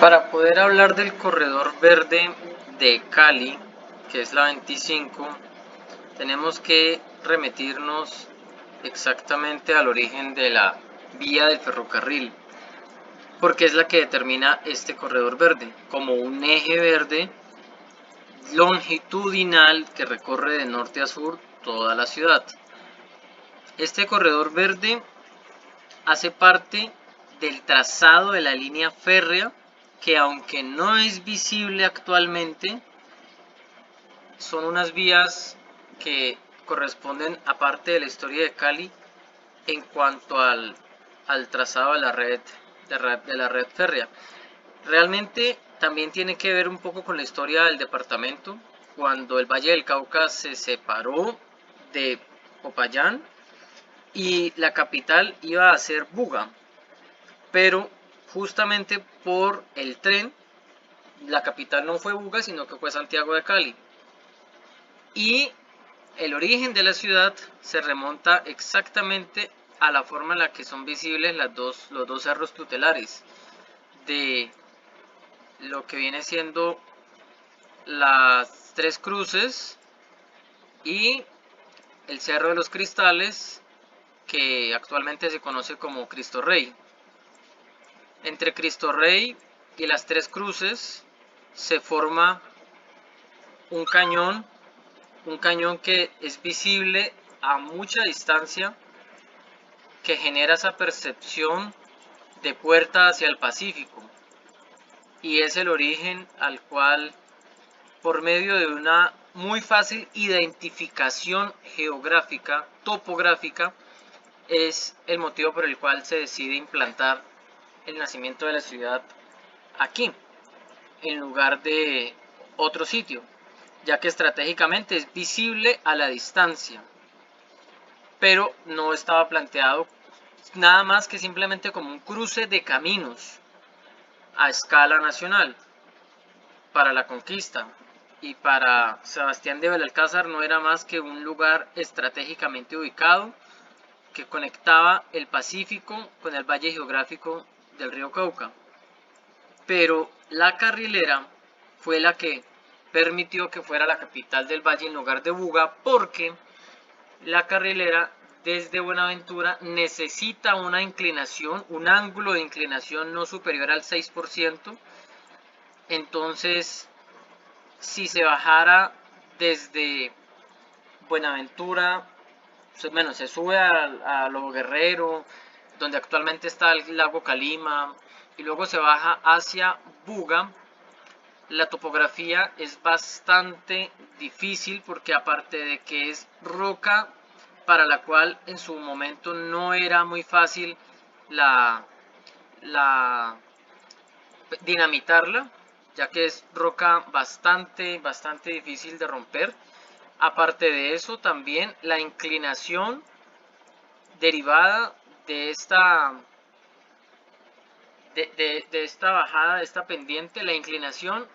Para poder hablar del corredor verde de Cali, que es la 25, tenemos que remitirnos exactamente al origen de la vía del ferrocarril, porque es la que determina este corredor verde como un eje verde longitudinal que recorre de norte a sur toda la ciudad. Este corredor verde hace parte del trazado de la línea férrea que, aunque no es visible actualmente, son unas vías que corresponden a parte de la historia de Cali en cuanto al trazado de la red férrea. Realmente también tiene que ver un poco con la historia del departamento, cuando el Valle del Cauca se separó de Popayán y la capital iba a ser Buga, pero justamente por el tren la capital no fue Buga, sino que fue Santiago de Cali. Y el origen de la ciudad se remonta exactamente a la forma en la que son visibles los dos cerros tutelares de lo que viene siendo las Tres Cruces y el Cerro de los Cristales, que actualmente se conoce como Cristo Rey. Entre Cristo Rey y las Tres Cruces se forma un cañón que es visible a mucha distancia, que genera esa percepción de puerta hacia el Pacífico, y es el origen al cual, por medio de una muy fácil identificación geográfica, topográfica, es el motivo por el cual se decide implantar el nacimiento de la ciudad aquí, en lugar de otro sitio, ya que estratégicamente es visible a la distancia, pero no estaba planteado nada más que simplemente como un cruce de caminos a escala nacional. Para la conquista y para Sebastián de Belalcázar no era más que un lugar estratégicamente ubicado que conectaba el Pacífico con el valle geográfico del río Cauca. Pero la carrilera fue la que permitió que fuera la capital del valle en lugar de Buga, porque la carrilera desde Buenaventura necesita una inclinación, un ángulo de inclinación no superior al 6%. Entonces, si se bajara desde Buenaventura, bueno, se sube a Lobo Guerrero, donde actualmente está el lago Calima, y luego se baja hacia Buga, la topografía es bastante difícil, porque aparte de que es roca para la cual en su momento no era muy fácil la dinamitarla, ya que es roca bastante difícil de romper. Aparte de eso, también la inclinación derivada de esta bajada, de esta pendiente, la inclinación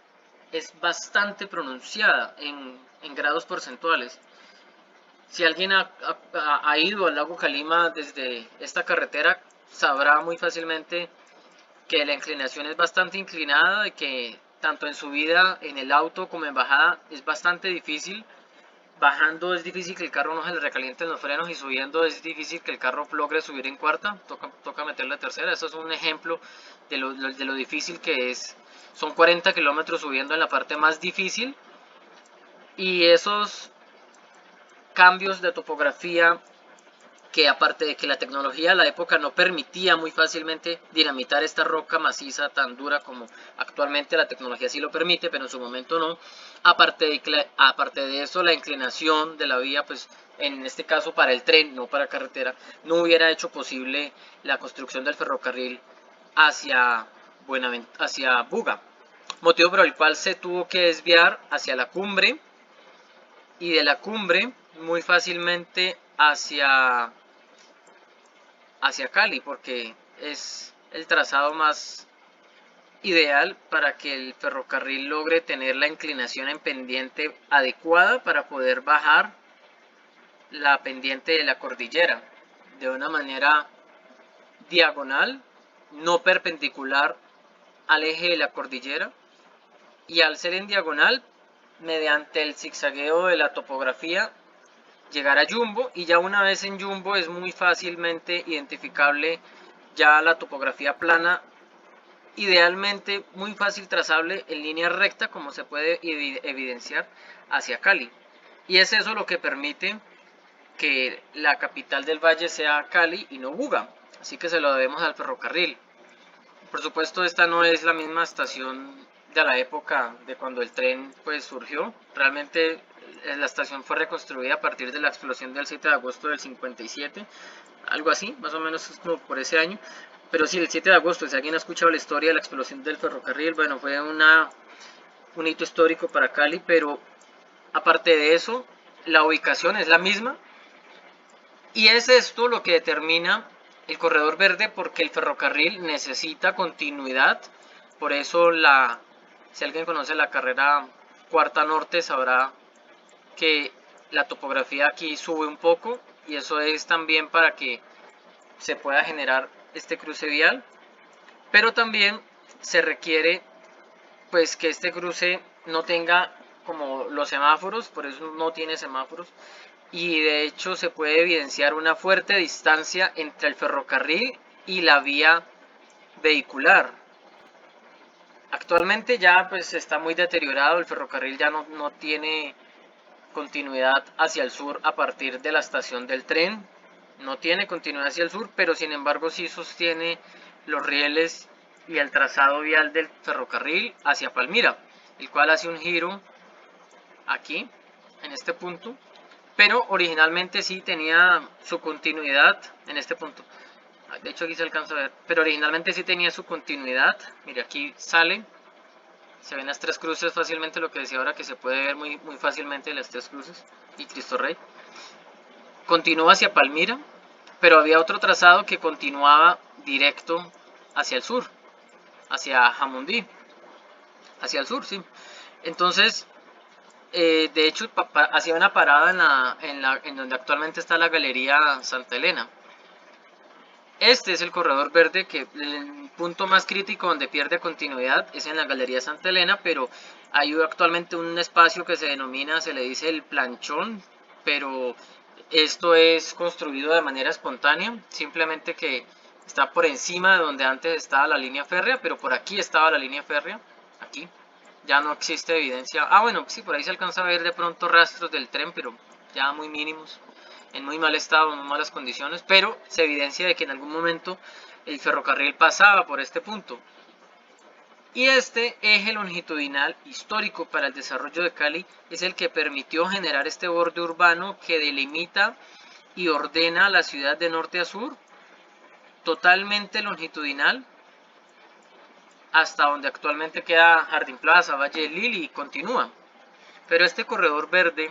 es bastante pronunciada en grados porcentuales. Si alguien ha ido al lago Calima desde esta carretera, sabrá muy fácilmente que la inclinación es bastante inclinada, y que tanto en subida en el auto como en bajada es bastante difícil. Bajando es difícil que el carro no se le recalienten los frenos, y subiendo es difícil que el carro logre subir en cuarta, toca meterle tercera. Eso es un ejemplo de lo difícil que es. Son 40 kilómetros subiendo en la parte más difícil, y esos cambios de topografía, que aparte de que la tecnología de la época no permitía muy fácilmente dinamitar esta roca maciza tan dura como actualmente la tecnología sí lo permite, pero en su momento no. Aparte de eso, la inclinación de la vía, pues en este caso para el tren, no para carretera, no hubiera hecho posible la construcción del ferrocarril hacia hacia Buga, motivo por el cual se tuvo que desviar hacia la cumbre, y de la cumbre muy fácilmente hacia Cali, porque es el trazado más ideal para que el ferrocarril logre tener la inclinación en pendiente adecuada para poder bajar la pendiente de la cordillera de una manera diagonal, no perpendicular al eje de la cordillera, y al ser en diagonal, mediante el zigzagueo de la topografía, llegar a Jumbo, y ya una vez en Jumbo es muy fácilmente identificable ya la topografía plana, idealmente muy fácil trazable en línea recta, como se puede evidenciar hacia Cali. Y es eso lo que permite que la capital del valle sea Cali y no Buga, así que se lo debemos al ferrocarril. Por supuesto, esta no es la misma estación de la época de cuando el tren pues surgió. Realmente la estación fue reconstruida a partir de la explosión del 7 de agosto del 57, algo así, más o menos como por ese año. Pero sí, el 7 de agosto, si alguien ha escuchado la historia de la explosión del ferrocarril, bueno, fue un hito histórico para Cali, pero aparte de eso, la ubicación es la misma, y es esto lo que determina el corredor verde, porque el ferrocarril necesita continuidad. Por eso si alguien conoce la carrera Cuarta Norte sabrá que la topografía aquí sube un poco, y eso es también para que se pueda generar este cruce vial, pero también se requiere pues que este cruce no tenga como los semáforos, por eso no tiene semáforos, y de hecho se puede evidenciar una fuerte distancia entre el ferrocarril y la vía vehicular. Actualmente ya pues está muy deteriorado, el ferrocarril ya no tiene continuidad hacia el sur a partir de la estación del tren, no tiene continuidad hacia el sur, pero sin embargo sí sostiene los rieles y el trazado vial del ferrocarril hacia Palmira, el cual hace un giro aquí, en este punto, pero originalmente sí tenía su continuidad en este punto. De hecho aquí se alcanza a ver, pero originalmente sí tenía su continuidad. Mire, aquí sale, se ven las tres cruces fácilmente, lo que decía ahora, que se puede ver muy fácilmente las tres cruces y Cristo Rey. Continúa hacia Palmira, pero había otro trazado que continuaba directo hacia el sur, hacia Jamundí, hacia el sur, sí. Entonces, de hecho, hacía una parada en donde actualmente está la Galería Santa Elena. Este es el corredor verde, que el punto más crítico donde pierde continuidad es en la Galería Santa Elena, pero hay actualmente un espacio que se denomina, se le dice el planchón, pero esto es construido de manera espontánea, simplemente que está por encima de donde antes estaba la línea férrea, pero por aquí estaba la línea férrea, aquí. Ya no existe evidencia. Bueno, sí, por ahí se alcanza a ver de pronto rastros del tren, pero ya muy mínimos, en muy mal estado, en muy malas condiciones, pero se evidencia de que en algún momento el ferrocarril pasaba por este punto. Y este eje longitudinal histórico para el desarrollo de Cali es el que permitió generar este borde urbano que delimita y ordena la ciudad de norte a sur, totalmente longitudinal, hasta donde actualmente queda Jardín Plaza, Valle del Lili, y continúa. Pero este corredor verde,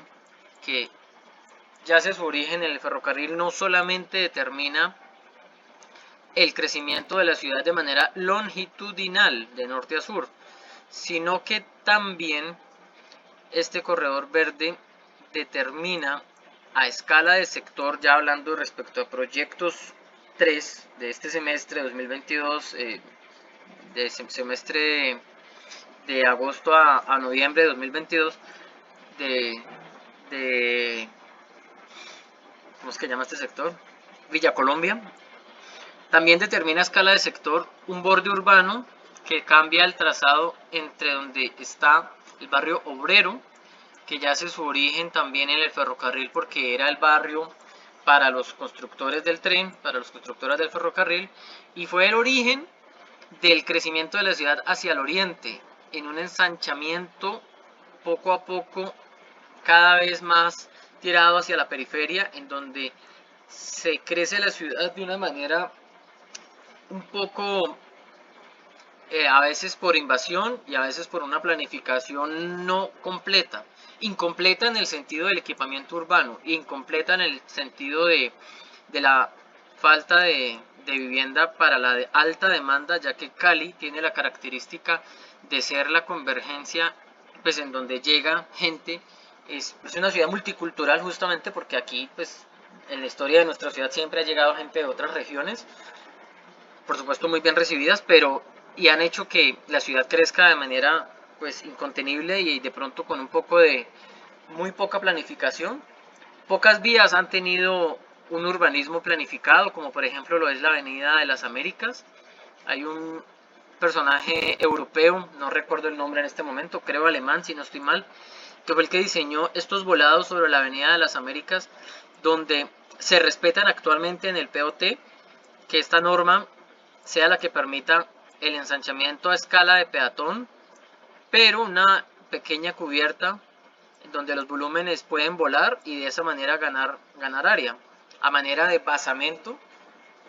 que yace su origen en el ferrocarril, no solamente determina el crecimiento de la ciudad de manera longitudinal, de norte a sur, sino que también este corredor verde determina a escala de sector, ya hablando respecto a proyectos 3 de este semestre 2022, de semestre de agosto a noviembre de 2022, de ¿cómo es que llama este sector? Villa Colombia. También determina a escala de sector un borde urbano que cambia el trazado entre donde está el barrio obrero, que ya hace su origen también en el ferrocarril, porque era el barrio para los constructores del tren, para los constructores del ferrocarril, y fue el origen del crecimiento de la ciudad hacia el oriente, en un ensanchamiento poco a poco cada vez más tirado hacia la periferia, en donde se crece la ciudad de una manera un poco, a veces por invasión y a veces por una planificación no completa. Incompleta en el sentido del equipamiento urbano, incompleta en el sentido de la falta de vivienda para la alta demanda, ya que Cali tiene la característica de ser la convergencia, pues en donde llega gente. Es una ciudad multicultural, justamente porque aquí pues en la historia de nuestra ciudad siempre ha llegado gente de otras regiones, por supuesto muy bien recibidas, pero y han hecho que la ciudad crezca de manera pues incontenible y de pronto con un poco de muy poca planificación. Pocas vías han tenido un urbanismo planificado, como por ejemplo lo es la Avenida de las Américas. Hay un personaje europeo, no recuerdo el nombre en este momento, creo alemán si no estoy mal, que fue el que diseñó estos volados sobre la Avenida de las Américas, donde se respetan actualmente en el POT que esta norma sea la que permita el ensanchamiento a escala de peatón, pero una pequeña cubierta donde los volúmenes pueden volar y de esa manera ganar área. A manera de basamento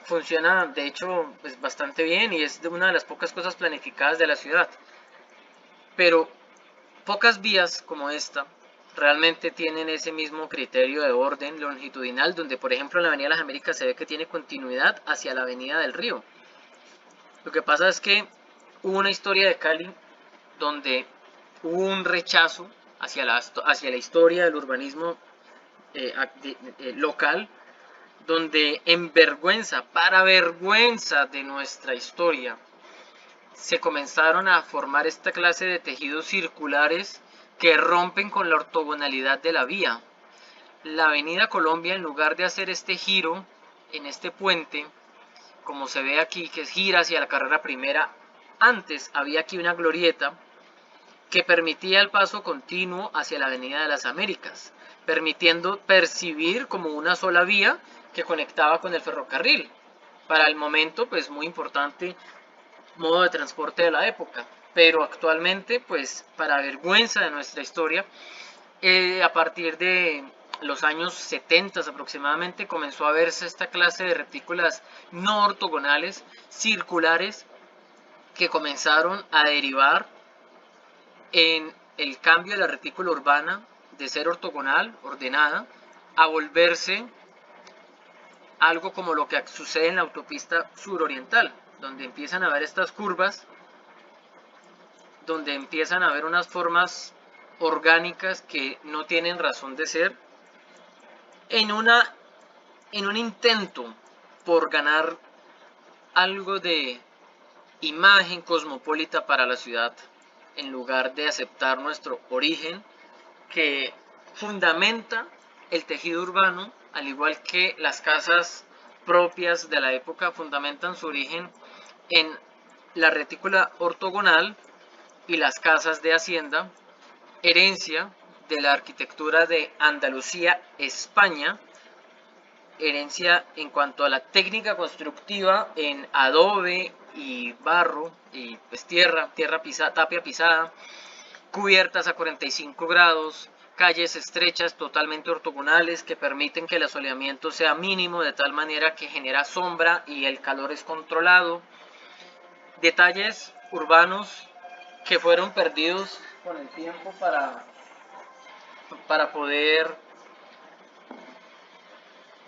funciona de hecho pues, bastante bien y es una de las pocas cosas planificadas de la ciudad. Pero pocas vías como esta realmente tienen ese mismo criterio de orden longitudinal, donde por ejemplo en la Avenida de las Américas se ve que tiene continuidad hacia la Avenida del Río. Lo que pasa es que hubo una historia de Cali donde hubo un rechazo hacia la historia del urbanismo local, donde en vergüenza, para vergüenza de nuestra historia, se comenzaron a formar esta clase de tejidos circulares que rompen con la ortogonalidad de la vía. La Avenida Colombia, en lugar de hacer este giro en este puente, como se ve aquí, que gira hacia la carrera primera, antes había aquí una glorieta que permitía el paso continuo hacia la Avenida de las Américas, permitiendo percibir como una sola vía que conectaba con el ferrocarril. Para el momento, pues muy importante modo de transporte de la época, pero actualmente, pues para vergüenza de nuestra historia, a partir de los años 70 aproximadamente comenzó a verse esta clase de retículas no ortogonales, circulares, que comenzaron a derivar en el cambio de la retícula urbana de ser ortogonal, ordenada, a volverse algo como lo que sucede en la autopista suroriental, donde empiezan a haber estas curvas, donde empiezan a haber unas formas orgánicas que no tienen razón de ser, en, una, en un intento por ganar algo de imagen cosmopolita para la ciudad, en lugar de aceptar nuestro origen que fundamenta el tejido urbano, al igual que las casas propias de la época fundamentan su origen en la retícula ortogonal y las casas de hacienda, herencia de la arquitectura de Andalucía, España, herencia en cuanto a la técnica constructiva en adobe y barro y pues tierra pisada, tapia pisada, cubiertas a 45 grados, calles estrechas totalmente ortogonales que permiten que el asoleamiento sea mínimo de tal manera que genera sombra y el calor es controlado. Detalles urbanos que fueron perdidos con el tiempo para poder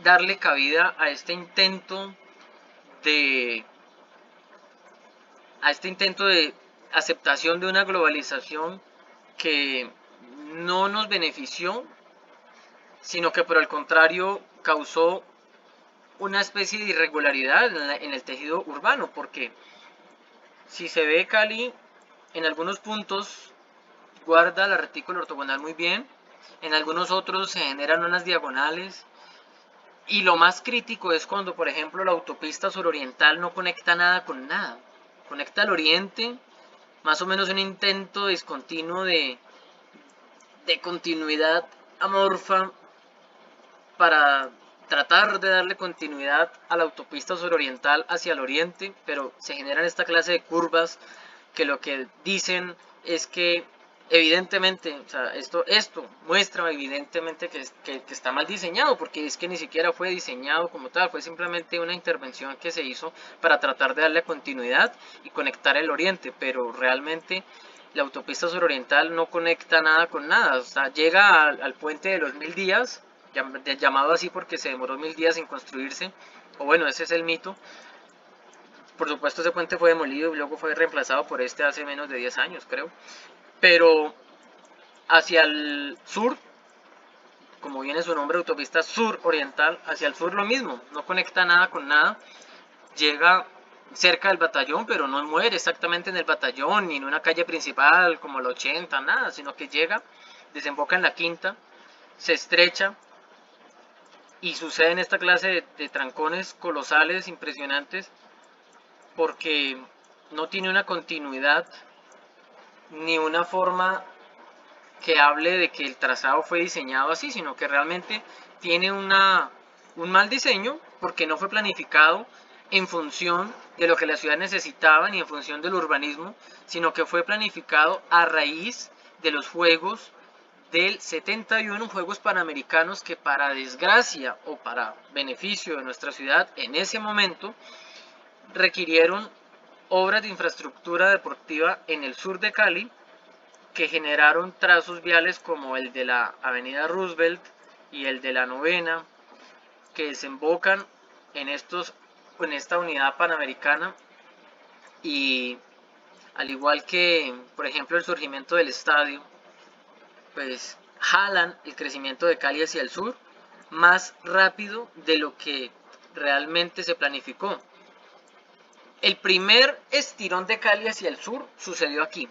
darle cabida de a este intento de aceptación de una globalización que no nos benefició, sino que por el contrario causó una especie de irregularidad en el tejido urbano, porque si se ve Cali en algunos puntos guarda la retícula ortogonal muy bien, en algunos otros se generan unas diagonales, y lo más crítico es cuando por ejemplo la autopista suroriental no conecta nada con nada, conecta al oriente, más o menos un intento discontinuo de continuidad amorfa para tratar de darle continuidad a la autopista suroriental hacia el oriente, pero se generan esta clase de curvas que lo que dicen es que evidentemente, o sea, esto muestra evidentemente que está mal diseñado, porque es que ni siquiera fue diseñado como tal, fue simplemente una intervención que se hizo para tratar de darle continuidad y conectar el oriente, pero realmente la autopista suroriental no conecta nada con nada, o sea, llega al puente de los 1000 días, llamado así porque se demoró 1000 días en construirse, o bueno, ese es el mito. Por supuesto ese puente fue demolido y luego fue reemplazado por este hace menos de 10 años, creo. Pero hacia el sur, como viene su nombre, autopista sur oriental, hacia el sur lo mismo, no conecta nada con nada, llega cerca del batallón, pero no muere exactamente en el batallón ni en una calle principal como la 80, nada, sino que llega, desemboca en la quinta, se estrecha y suceden esta clase de trancones colosales, impresionantes, porque no tiene una continuidad ni una forma que hable de que el trazado fue diseñado así, sino que realmente tiene un mal diseño porque no fue planificado en función de lo que la ciudad necesitaba ni en función del urbanismo, sino que fue planificado a raíz de los juegos del 71, Juegos Panamericanos, que para desgracia o para beneficio de nuestra ciudad en ese momento requirieron obras de infraestructura deportiva en el sur de Cali, que generaron trazos viales como el de la avenida Roosevelt y el de la Novena, que desembocan en esta unidad panamericana, y al igual que por ejemplo el surgimiento del estadio, pues jalan el crecimiento de Cali hacia el sur más rápido de lo que realmente se planificó. El primer estirón de Cali hacia el sur sucedió aquí.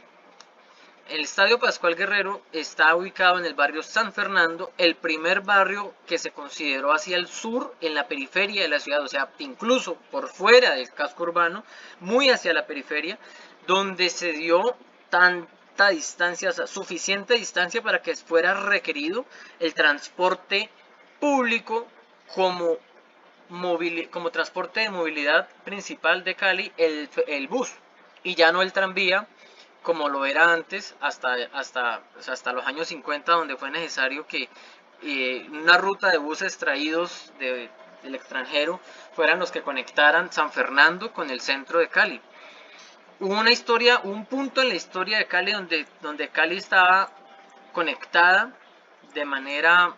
El Estadio Pascual Guerrero está ubicado en el barrio San Fernando, el primer barrio que se consideró hacia el sur, en la periferia de la ciudad, o sea, incluso por fuera del casco urbano, muy hacia la periferia, donde se dio tanta distancia, o sea, suficiente distancia para que fuera requerido el transporte público como transporte de movilidad principal de Cali, el bus, y ya no el tranvía como lo era antes, hasta los años 50, donde fue necesario que una ruta de buses traídos del extranjero fueran los que conectaran San Fernando con el centro de Cali. Hubo una historia, un punto en la historia de Cali donde Cali estaba conectada de manera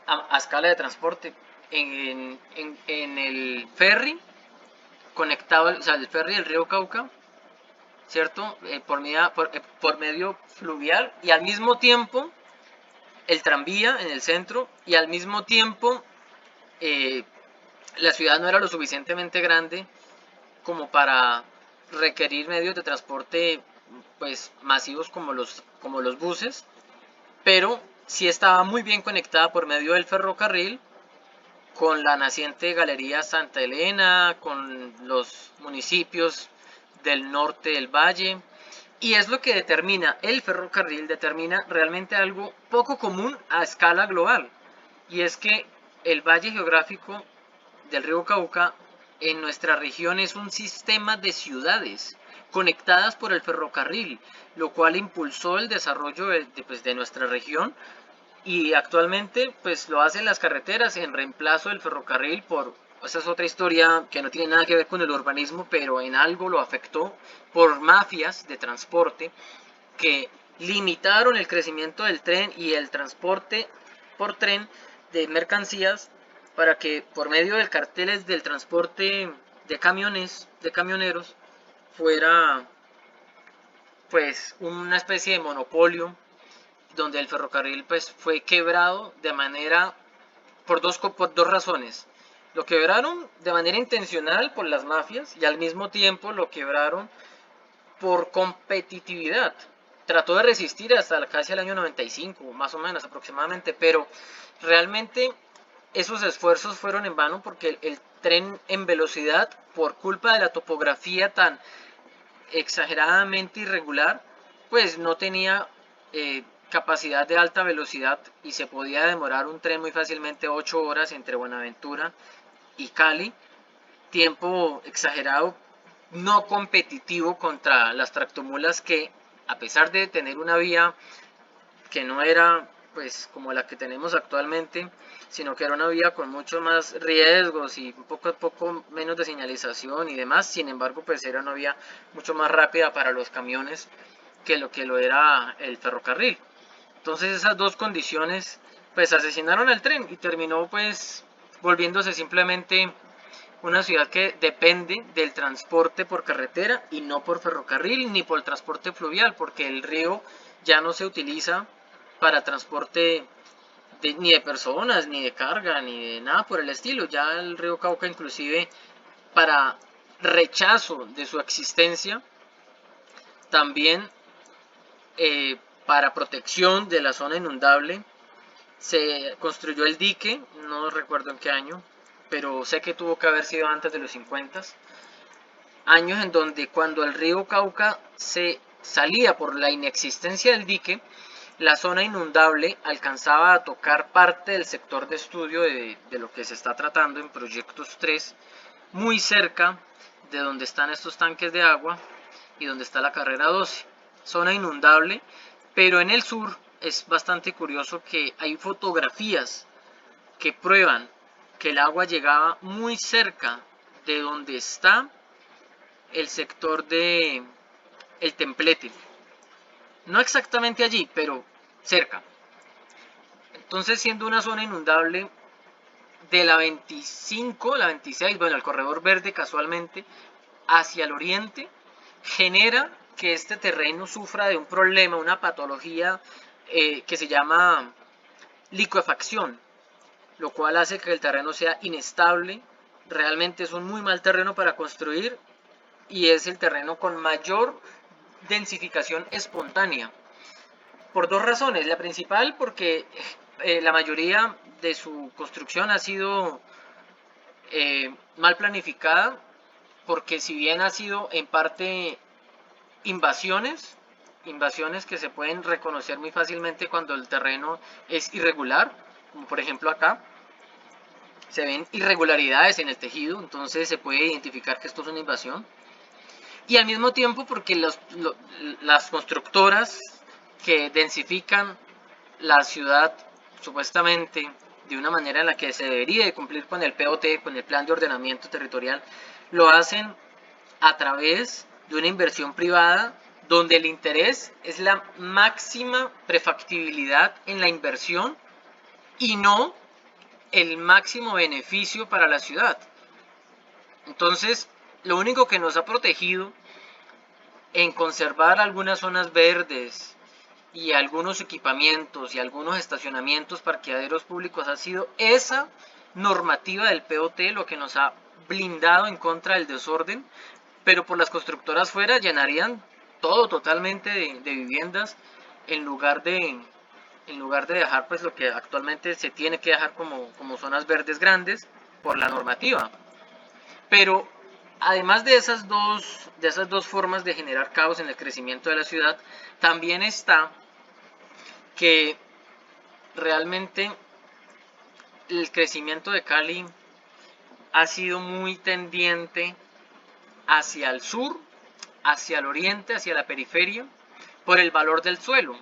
a escala de transporte en el ferry conectado, o sea, el ferry del río Cauca, ¿cierto? Por medio fluvial, y al mismo tiempo el tranvía en el centro, y al mismo tiempo eh, la ciudad no era lo suficientemente grande como para requerir medios de transporte pues masivos como los buses, pero sí estaba muy bien conectada por medio del ferrocarril con la naciente Galería Santa Elena, con los municipios del norte del valle. Y es lo que determina, el ferrocarril determina realmente algo poco común a escala global. Y es que el valle geográfico del río Cauca en nuestra región es un sistema de ciudades conectadas por el ferrocarril, lo cual impulsó el desarrollo de nuestra región, y actualmente pues lo hacen las carreteras en reemplazo del ferrocarril por, esa es otra historia que no tiene nada que ver con el urbanismo, pero en algo lo afectó, por mafias de transporte que limitaron el crecimiento del tren y el transporte por tren de mercancías, para que por medio de carteles del transporte de camioneros, fuera pues una especie de monopolio, donde el ferrocarril pues fue quebrado de manera por dos razones. Lo quebraron de manera intencional por las mafias, y al mismo tiempo lo quebraron por competitividad. Trató de resistir hasta casi el año 95, más o menos aproximadamente, pero realmente esos esfuerzos fueron en vano, porque el tren en velocidad, por culpa de la topografía tan exageradamente irregular, pues no tenía capacidad de alta velocidad, y se podía demorar un tren muy fácilmente 8 horas entre Buenaventura y Cali, tiempo exagerado, no competitivo contra las tractomulas, que a pesar de tener una vía que no era pues como la que tenemos actualmente, sino que era una vía con muchos más riesgos y un poco menos de señalización y demás. Sin embargo, pues era una vía mucho más rápida para los camiones que lo era el ferrocarril. Entonces esas dos condiciones pues asesinaron al tren, y terminó pues volviéndose simplemente una ciudad que depende del transporte por carretera y no por ferrocarril ni por el transporte fluvial, porque el río ya no se utiliza para transporte ni de personas, ni de carga, ni de nada por el estilo. Ya el río Cauca, inclusive para rechazo de su existencia, también para protección de la zona inundable, se construyó el dique, no recuerdo en qué año, pero sé que tuvo que haber sido antes de los 50, años en donde cuando el río Cauca se salía por la inexistencia del dique, la zona inundable alcanzaba a tocar parte del sector de estudio de lo que se está tratando en Proyectos 3, muy cerca de donde están estos tanques de agua y donde está la carrera 12. Zona inundable, pero en el sur es bastante curioso que hay fotografías que prueban que el agua llegaba muy cerca de donde está el sector de el templete. No exactamente allí, pero cerca. Entonces, siendo una zona inundable de la 25, la 26, bueno, el corredor verde casualmente, hacia el oriente, genera que este terreno sufra de un problema, una patología que se llama licuefacción, lo cual hace que el terreno sea inestable. Realmente es un muy mal terreno para construir y es el terreno con mayor densificación espontánea. Por dos razones. La principal porque la mayoría de su construcción ha sido mal planificada, porque si bien ha sido en parte invasiones, invasiones que se pueden reconocer muy fácilmente cuando el terreno es irregular, como por ejemplo acá, se ven irregularidades en el tejido, entonces se puede identificar que esto es una invasión. Y al mismo tiempo porque las constructoras que densifican la ciudad supuestamente de una manera en la que se debería de cumplir con el POT, con el Plan de Ordenamiento Territorial, lo hacen a través de una inversión privada donde el interés es la máxima prefactibilidad en la inversión y no el máximo beneficio para la ciudad. Entonces, lo único que nos ha protegido en conservar algunas zonas verdes y algunos equipamientos y algunos estacionamientos, parqueaderos públicos, ha sido esa normativa del POT lo que nos ha blindado en contra del desorden, pero por las constructoras fuera llenarían todo totalmente de viviendas en lugar de dejar pues lo que actualmente se tiene que dejar como zonas verdes grandes por la normativa. Pero además de esas dos formas de generar caos en el crecimiento de la ciudad, también está que realmente el crecimiento de Cali ha sido muy tendiente hacia el sur, hacia el oriente, hacia la periferia, por el valor del suelo.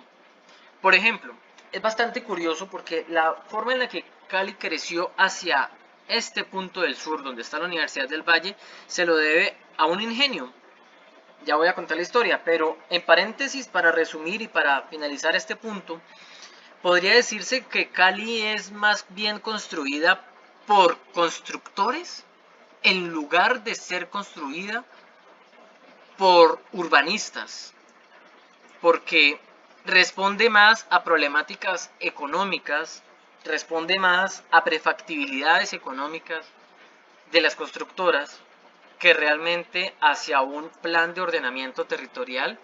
Por ejemplo, es bastante curioso porque la forma en la que Cali creció hacia este punto del sur, donde está la Universidad del Valle, se lo debe a un ingenio. Ya voy a contar la historia, pero en paréntesis, para resumir y para finalizar este punto, podría decirse que Cali es más bien construida por constructores en lugar de ser construida por urbanistas, porque responde más a problemáticas económicas, responde más a prefactibilidades económicas de las constructoras que realmente hacia un plan de ordenamiento territorial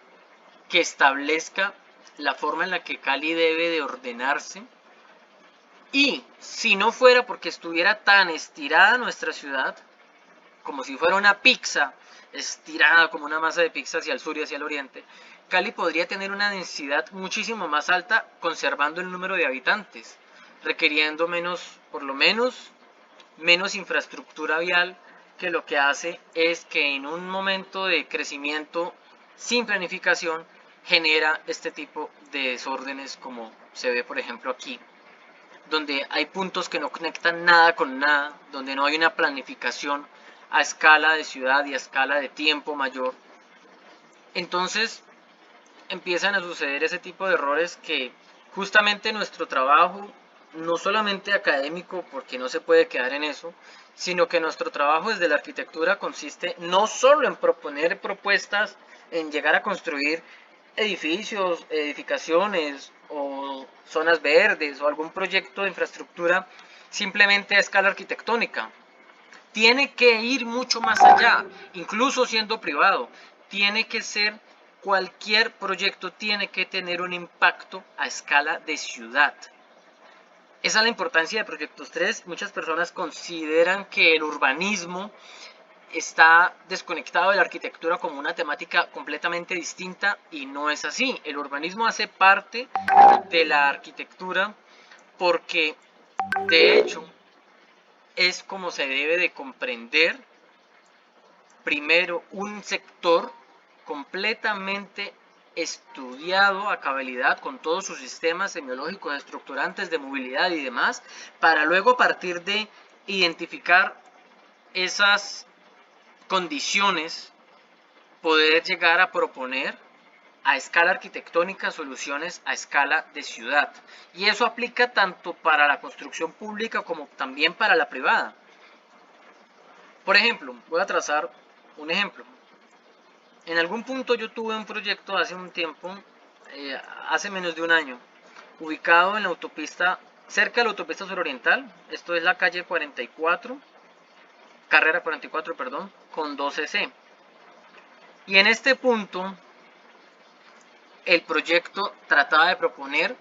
que establezca la forma en la que Cali debe de ordenarse. Y si no fuera porque estuviera tan estirada nuestra ciudad, como si fuera una pizza estirada como una masa de pizza hacia el sur y hacia el oriente, Cali podría tener una densidad muchísimo más alta conservando el número de habitantes, requiriendo menos, por lo menos, menos infraestructura vial, que lo que hace es que en un momento de crecimiento sin planificación genera este tipo de desórdenes como se ve por ejemplo aquí, donde hay puntos que no conectan nada con nada, donde no hay una planificación a escala de ciudad y a escala de tiempo mayor. Entonces empiezan a suceder ese tipo de errores que justamente nuestro trabajo, no solamente académico, porque no se puede quedar en eso, sino que nuestro trabajo desde la arquitectura consiste no solo en proponer propuestas, en llegar a construir edificios, edificaciones o zonas verdes o algún proyecto de infraestructura simplemente a escala arquitectónica, tiene que ir mucho más allá, incluso siendo privado. Tiene que ser, cualquier proyecto tiene que tener un impacto a escala de ciudad. Esa es la importancia de Proyectos 3. Muchas personas consideran que el urbanismo está desconectado de la arquitectura como una temática completamente distinta, y no es así. El urbanismo hace parte de la arquitectura porque, de hecho, es como se debe de comprender primero un sector completamente estudiado a cabalidad con todos sus sistemas semiológicos, estructurantes, de movilidad y demás, para luego, a partir de identificar esas condiciones, poder llegar a proponer a escala arquitectónica soluciones a escala de ciudad. Y eso aplica tanto para la construcción pública como también para la privada. Por ejemplo, voy a trazar un ejemplo. En algún punto yo tuve un proyecto hace un tiempo, hace menos de un año, ubicado en la autopista, cerca de la autopista suroriental. Esto es la calle 44, carrera 44, perdón, con 12C. Y en este punto, el proyecto trataba de proponer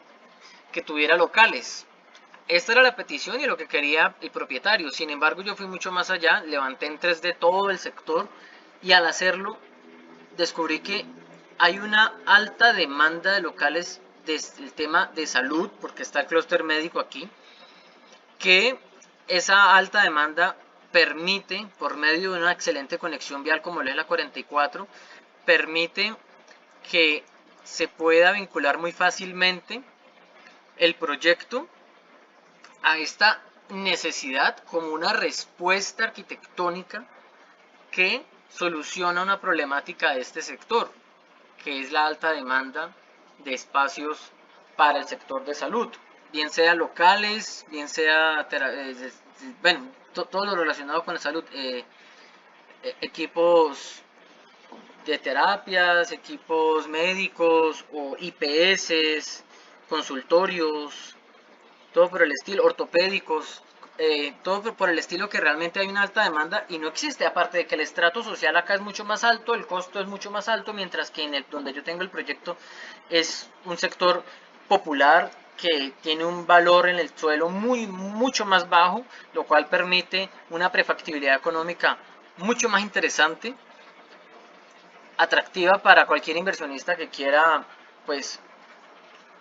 que tuviera locales. Esta era la petición y lo que quería el propietario. Sin embargo, yo fui mucho más allá, levanté en 3D todo el sector, y al hacerlo descubrí que hay una alta demanda de locales del tema de salud, porque está el clúster médico aquí, que esa alta demanda permite, por medio de una excelente conexión vial como es la 44, permite que se pueda vincular muy fácilmente el proyecto a esta necesidad como una respuesta arquitectónica que soluciona una problemática de este sector, que es la alta demanda de espacios para el sector de salud, bien sea locales, bien sea, bueno, todo lo relacionado con la salud, equipos de terapias, equipos médicos o IPS, consultorios, todo por el estilo, ortopédicos, todo por el estilo, que realmente hay una alta demanda y no existe. Aparte de que el estrato social acá es mucho más alto, el costo es mucho más alto, mientras que en el donde yo tengo el proyecto es un sector popular que tiene un valor en el suelo mucho más bajo, lo cual permite una prefactibilidad económica mucho más interesante, atractiva para cualquier inversionista que quiera, pues,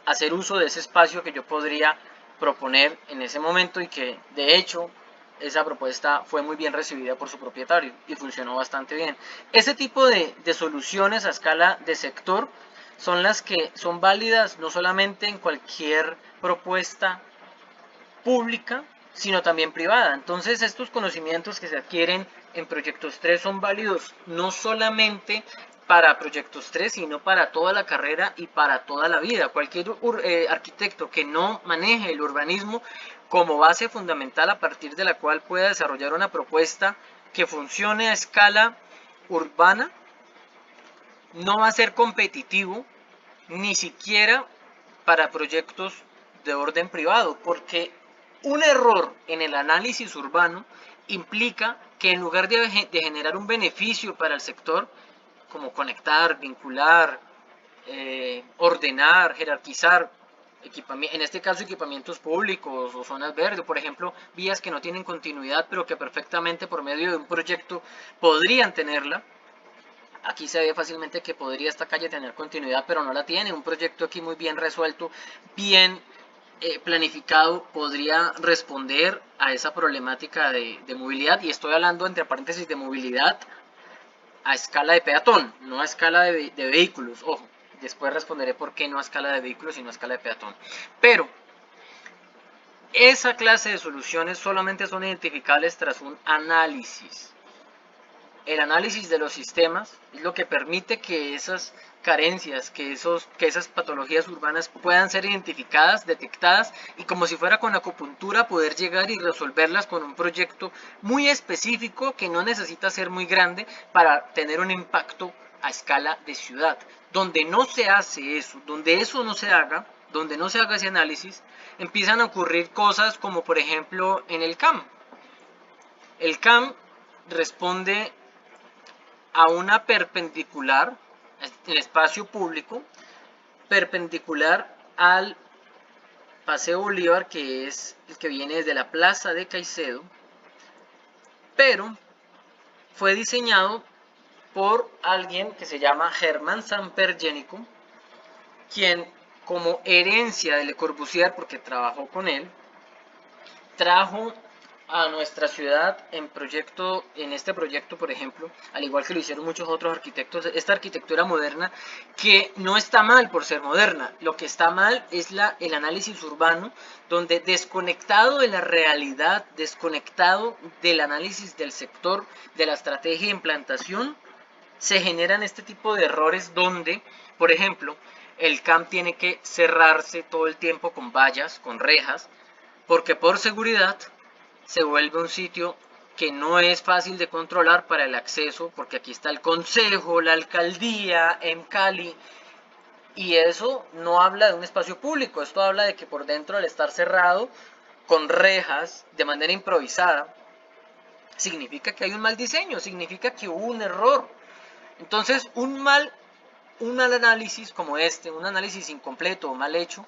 hacer uso de ese espacio que yo podría proponer en ese momento, y que de hecho esa propuesta fue muy bien recibida por su propietario y funcionó bastante bien. Ese tipo de soluciones a escala de sector son las que son válidas no solamente en cualquier propuesta pública, sino también privada. Entonces, estos conocimientos que se adquieren en Proyectos 3 son válidos no solamente para Proyectos 3, sino para toda la carrera y para toda la vida. Cualquier arquitecto que no maneje el urbanismo como base fundamental a partir de la cual pueda desarrollar una propuesta que funcione a escala urbana, no va a ser competitivo ni siquiera para proyectos de orden privado, porque un error en el análisis urbano implica que, en lugar de generar un beneficio para el sector, como conectar, vincular, ordenar, jerarquizar, en este caso equipamientos públicos o zonas verdes, por ejemplo, vías que no tienen continuidad, pero que perfectamente por medio de un proyecto podrían tenerla. Aquí se ve fácilmente que podría esta calle tener continuidad, pero no la tiene. Un proyecto aquí muy bien resuelto, bien planificado, podría responder a esa problemática de movilidad. Y estoy hablando, entre paréntesis, de movilidad a escala de peatón, no a escala de vehículos. Ojo, después responderé por qué no a escala de vehículos, sino a escala de peatón. Pero esa clase de soluciones solamente son identificables tras un análisis. El análisis de los sistemas es lo que permite que esas carencias, que esas patologías urbanas puedan ser identificadas, detectadas, y, como si fuera con acupuntura, poder llegar y resolverlas con un proyecto muy específico que no necesita ser muy grande para tener un impacto a escala de ciudad. Donde no se hace eso, donde eso no se haga, donde no se haga ese análisis, empiezan a ocurrir cosas como, por ejemplo, en el CAM. El CAM responde a una perpendicular, el espacio público, perpendicular al Paseo Bolívar, que es el que viene desde la Plaza de Caicedo, pero fue diseñado por alguien que se llama Germán Samper Jénico, quien, como herencia de Le Corbusier, porque trabajó con él, trajo a nuestra ciudad en este proyecto, por ejemplo, al igual que lo hicieron muchos otros arquitectos, esta arquitectura moderna, que no está mal por ser moderna. Lo que está mal es el análisis urbano, donde desconectado de la realidad, desconectado del análisis del sector, de la estrategia de implantación, se generan este tipo de errores donde, por ejemplo, el CAM tiene que cerrarse todo el tiempo con vallas, con rejas, porque por seguridad se vuelve un sitio que no es fácil de controlar para el acceso, porque aquí está el consejo, la alcaldía en Cali, y eso no habla de un espacio público, esto habla de que por dentro, al estar cerrado con rejas de manera improvisada, significa que hay un mal diseño, significa que hubo un error. Entonces un mal análisis como este, un análisis incompleto o mal hecho,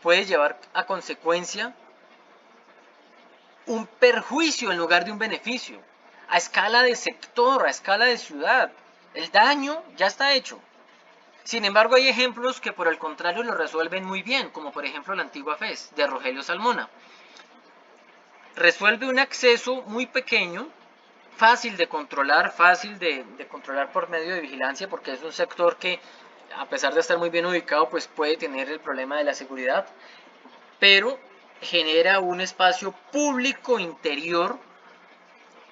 puede llevar a consecuencia un perjuicio en lugar de un beneficio, a escala de sector, a escala de ciudad. El daño ya está hecho. Sin embargo, hay ejemplos que por el contrario lo resuelven muy bien, como por ejemplo la antigua FES de Rogelio Salmona. Resuelve un acceso muy pequeño, fácil de controlar por medio de vigilancia, porque es un sector que, a pesar de estar muy bien ubicado, pues puede tener el problema de la seguridad, pero genera un espacio público interior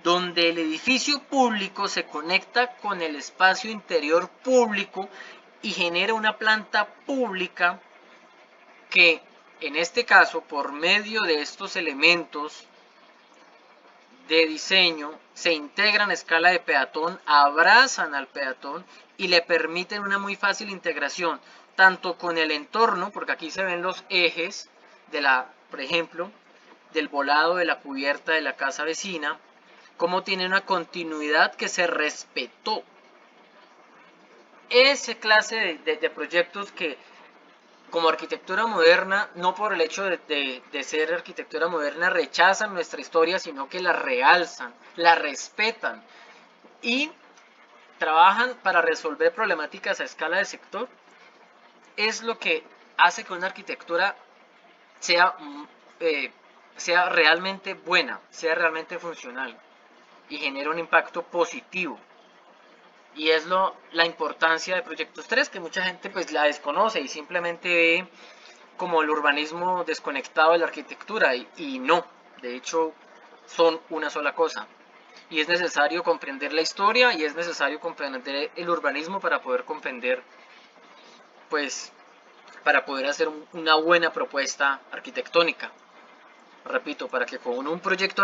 donde el edificio público se conecta con el espacio interior público y genera una planta pública que, en este caso, por medio de estos elementos de diseño, se integran a escala de peatón, abrazan al peatón y le permiten una muy fácil integración, tanto con el entorno, porque aquí se ven los ejes por ejemplo, del volado de la cubierta de la casa vecina, como tiene una continuidad que se respetó. Esa clase de proyectos que, como arquitectura moderna, no por el hecho de ser arquitectura moderna rechazan nuestra historia, sino que la realzan, la respetan y trabajan para resolver problemáticas a escala de sector, es lo que hace que una arquitectura sea, sea realmente buena, sea realmente funcional y genere un impacto positivo. Y es la importancia de Proyectos 3, que mucha gente pues la desconoce y simplemente ve como el urbanismo desconectado de la arquitectura, y no, de hecho son una sola cosa. Y es necesario comprender la historia y es necesario comprender el urbanismo para poder comprender, pues, para poder hacer una buena propuesta arquitectónica. Repito, para que con un proyecto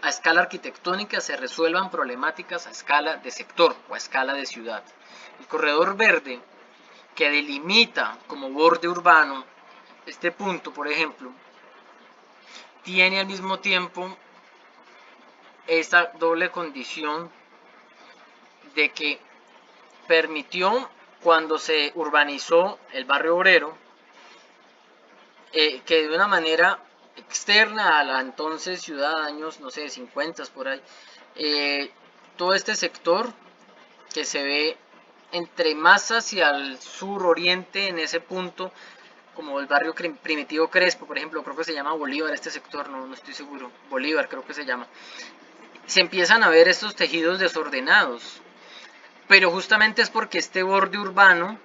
a escala arquitectónica se resuelvan problemáticas a escala de sector o a escala de ciudad. El corredor verde, que delimita como borde urbano este punto, por ejemplo, tiene al mismo tiempo esta doble condición de que permitió, cuando se urbanizó el barrio obrero, que de una manera externa a la entonces ciudad, años, no sé, 50 por ahí, todo este sector que se ve entre más hacia el sur oriente, en ese punto, como el barrio Primitivo Crespo, por ejemplo, creo que se llama Bolívar este sector, no estoy seguro, Bolívar creo que se llama, se empiezan a ver estos tejidos desordenados, pero justamente es porque este borde urbano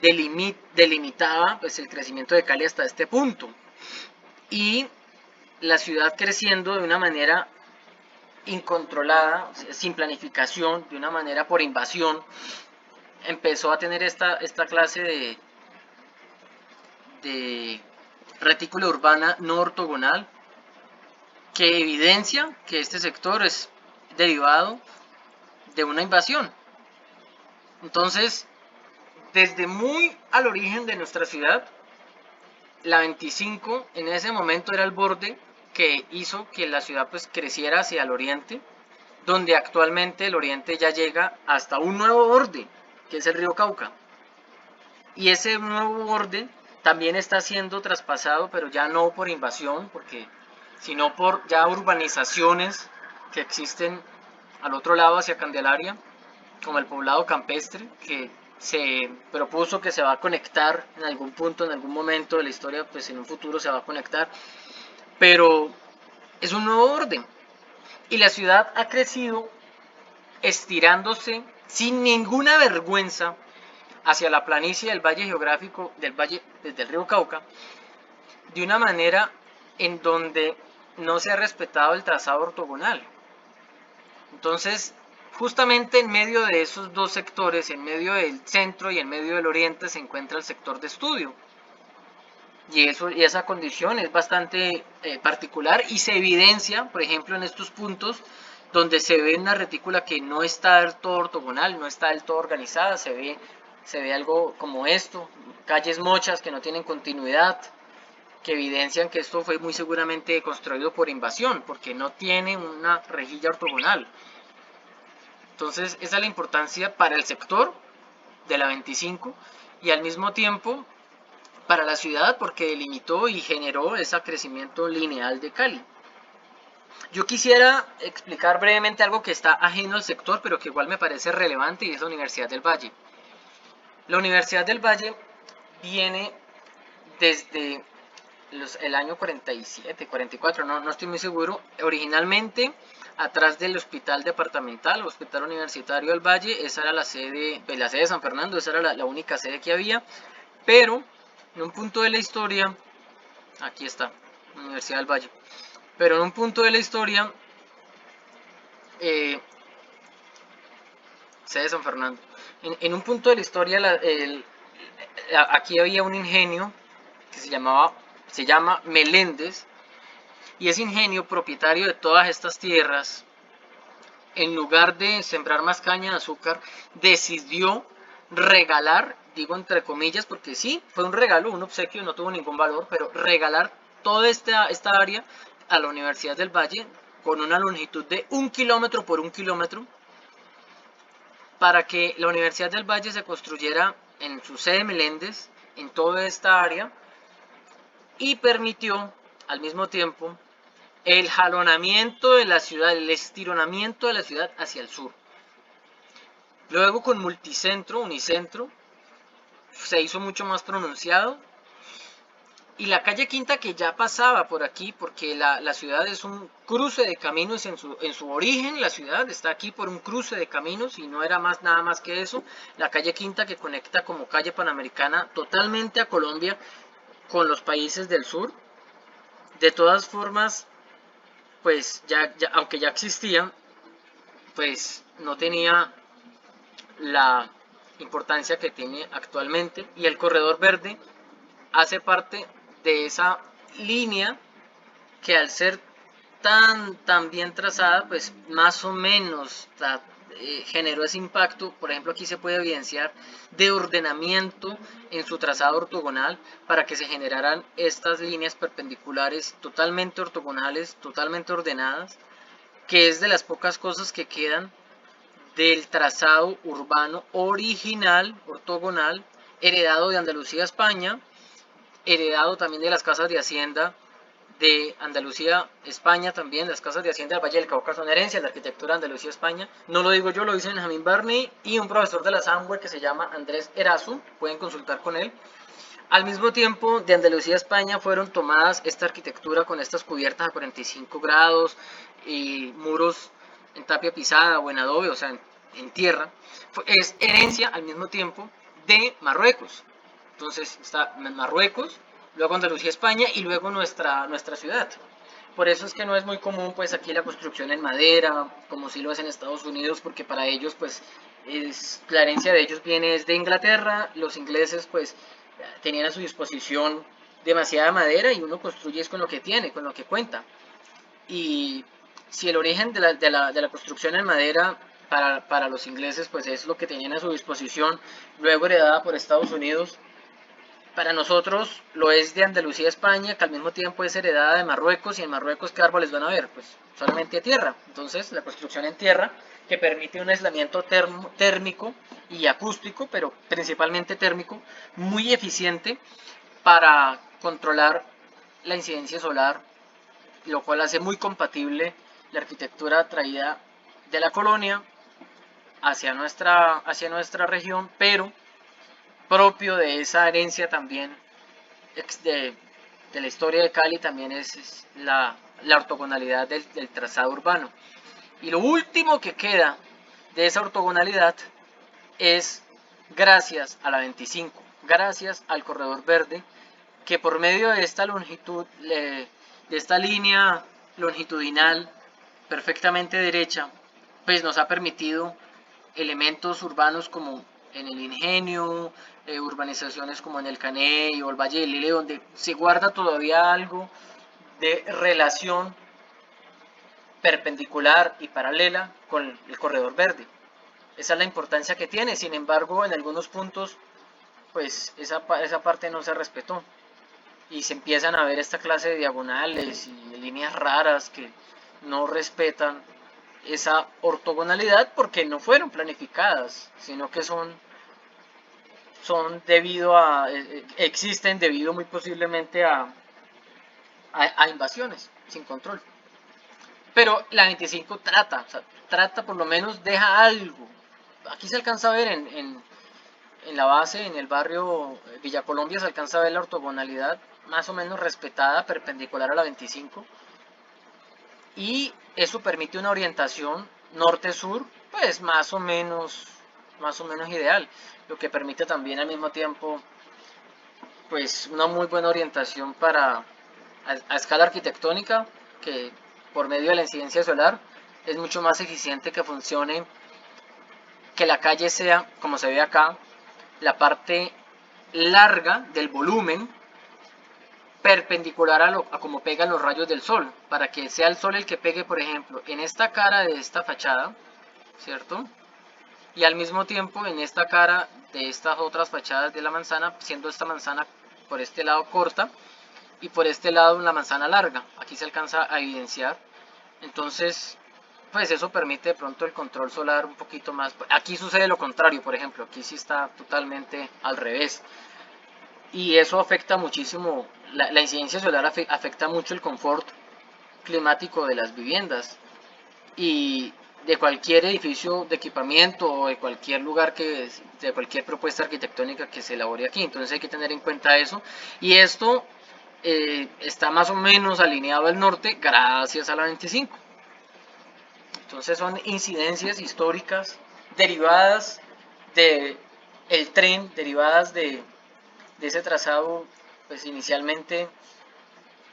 delimitaba pues el crecimiento de Cali hasta este punto, y la ciudad creciendo de una manera incontrolada, sin planificación, de una manera por invasión, empezó a tener esta clase de retícula urbana no ortogonal, que evidencia que este sector es derivado de una invasión. Entonces, desde muy al origen de nuestra ciudad, la 25 en ese momento era el borde que hizo que la ciudad pues creciera hacia el oriente, donde actualmente el oriente ya llega hasta un nuevo borde, que es el río Cauca. Y ese nuevo borde también está siendo traspasado, pero ya no por invasión, sino por ya urbanizaciones que existen al otro lado hacia Candelaria, como el poblado campestre, que se propuso que se va a conectar en algún punto, en algún momento de la historia, pues en un futuro se va a conectar, pero es un nuevo orden. Y la ciudad ha crecido estirándose sin ninguna vergüenza hacia la planicie del valle geográfico del valle desde el río Cauca, de una manera en donde no se ha respetado el trazado ortogonal. Entonces, justamente en medio de esos dos sectores, en medio del centro y en medio del oriente, se encuentra el sector de estudio. Y esa condición es bastante particular y se evidencia, por ejemplo, en estos puntos donde se ve una retícula que no está del todo ortogonal, no está del todo organizada, se ve algo como esto, calles mochas que no tienen continuidad, que evidencian que esto fue muy seguramente construido por invasión, porque no tiene una rejilla ortogonal. Entonces, esa es la importancia para el sector de la 25 y al mismo tiempo para la ciudad porque delimitó y generó ese crecimiento lineal de Cali. Yo quisiera explicar brevemente algo que está ajeno al sector, pero que igual me parece relevante, y es la Universidad del Valle. La Universidad del Valle viene desde el año 47, 44, no estoy muy seguro, originalmente atrás del hospital departamental, hospital universitario del Valle. Esa era la sede de San Fernando, esa era la única sede que había, pero en un punto de la historia, aquí está, Universidad del Valle, pero en un punto de la historia, sede de San Fernando, en un punto de la historia, aquí había un ingenio que se llama Meléndez, y ese ingenio, propietario de todas estas tierras, en lugar de sembrar más caña de azúcar, decidió regalar, digo entre comillas, porque sí, fue un regalo, un obsequio, no tuvo ningún valor, pero regalar toda esta área a la Universidad del Valle con una longitud de 1 kilómetro por 1 kilómetro, para que la Universidad del Valle se construyera en su sede Meléndez, en toda esta área, y permitió al mismo tiempo el jalonamiento de la ciudad, el estironamiento de la ciudad hacia el sur. Luego con multicentro, unicentro, se hizo mucho más pronunciado. Y la calle Quinta, que ya pasaba por aquí, porque la ciudad es un cruce de caminos en su origen, la ciudad está aquí por un cruce de caminos y no era nada más que eso. La calle Quinta, que conecta como calle panamericana totalmente a Colombia con los países del sur. De todas formas, pues aunque ya existía, pues no tenía la importancia que tiene actualmente, y el corredor verde hace parte de esa línea que, al ser tan bien trazada, pues más o menos generó ese impacto. Por ejemplo, aquí se puede evidenciar de ordenamiento en su trazado ortogonal para que se generaran estas líneas perpendiculares totalmente ortogonales, totalmente ordenadas, que es de las pocas cosas que quedan del trazado urbano original, ortogonal, heredado de Andalucía a España, heredado también de las casas de hacienda de Andalucía, España también. Las casas de hacienda del Valle del Cauca son herencia de la arquitectura de Andalucía, España. No lo digo yo, lo dice Benjamin Barney y un profesor de la Samhue que se llama Andrés Erazo, pueden consultar con él. Al mismo tiempo, de Andalucía, España, fueron tomadas esta arquitectura con estas cubiertas a 45 grados y muros en tapia pisada o en adobe, o sea, en tierra. Es herencia al mismo tiempo de Marruecos. Entonces está Marruecos, luego Andalucía, España, y luego nuestra ciudad. Por eso es que no es muy común pues aquí la construcción en madera, como si lo es en Estados Unidos, porque para ellos pues la herencia de ellos viene desde Inglaterra. Los ingleses pues tenían a su disposición demasiada madera y uno construye es con lo que tiene, con lo que cuenta. Y si el origen de la construcción en madera para los ingleses pues es lo que tenían a su disposición, luego heredada por Estados Unidos, para nosotros lo es de Andalucía, España, que al mismo tiempo es heredada de Marruecos, y en Marruecos ¿qué árboles van a ver? Pues solamente tierra. Entonces la construcción en tierra, que permite un aislamiento térmico y acústico, pero principalmente térmico, muy eficiente para controlar la incidencia solar, lo cual hace muy compatible la arquitectura traída de la colonia hacia nuestra región, pero propio de esa herencia también de la historia de Cali, también es la ortogonalidad del trazado urbano. Y lo último que queda de esa ortogonalidad es gracias a la 25, gracias al corredor verde, que por medio de esta longitud, de esta línea longitudinal perfectamente derecha, pues nos ha permitido elementos urbanos como en el Ingenio, urbanizaciones como en el Caney o el Valle del Lile, donde se guarda todavía algo de relación perpendicular y paralela con el corredor verde. Esa es la importancia que tiene. Sin embargo, en algunos puntos, pues esa parte no se respetó y se empiezan a ver esta clase de diagonales y de líneas raras que no respetan esa ortogonalidad porque no fueron planificadas, sino que son debido a, existen debido muy posiblemente a invasiones sin control. Pero la 25 trata, o sea, trata, por lo menos deja algo. Aquí se alcanza a ver en la base, en el barrio Villa Colombia, se alcanza a ver la ortogonalidad más o menos respetada, perpendicular a la 25. Y eso permite una orientación norte-sur, pues más o menos ideal, lo que permite también al mismo tiempo pues una muy buena orientación para a escala arquitectónica, que por medio de la incidencia solar es mucho más eficiente que funcione, que la calle sea, como se ve acá, la parte larga del volumen perpendicular a como pegan los rayos del sol, para que sea el sol el que pegue, por ejemplo, en esta cara de esta fachada, ¿cierto? Y al mismo tiempo en esta cara de estas otras fachadas de la manzana, siendo esta manzana por este lado corta y por este lado una manzana larga. Aquí se alcanza a evidenciar. Entonces, pues eso permite de pronto el control solar un poquito más. Aquí sucede lo contrario, por ejemplo, aquí sí está totalmente al revés. Y eso afecta muchísimo, la incidencia solar afecta mucho el confort climático de las viviendas y de cualquier edificio de equipamiento o de cualquier lugar de cualquier propuesta arquitectónica que se elabore aquí. Entonces hay que tener en cuenta eso. Y esto está más o menos alineado al norte gracias a la 25. Entonces son incidencias históricas derivadas de el tren, derivadas de ese trazado, pues inicialmente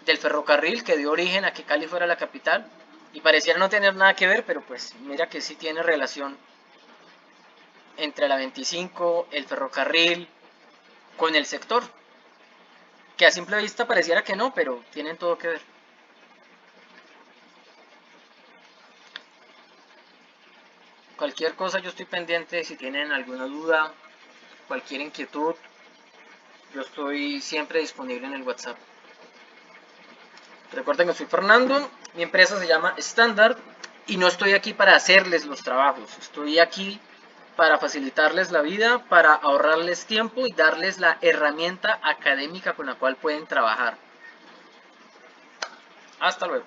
del ferrocarril que dio origen a que Cali fuera la capital, y pareciera no tener nada que ver, pero pues mira que sí tiene relación entre la 25, el ferrocarril, con el sector, que a simple vista pareciera que no, pero tienen todo que ver. Cualquier cosa yo estoy pendiente, si tienen alguna duda, cualquier inquietud, yo estoy siempre disponible en el WhatsApp. Recuerden que soy Fernando, mi empresa se llama Standard y no estoy aquí para hacerles los trabajos, estoy aquí para facilitarles la vida, para ahorrarles tiempo y darles la herramienta académica con la cual pueden trabajar. Hasta luego.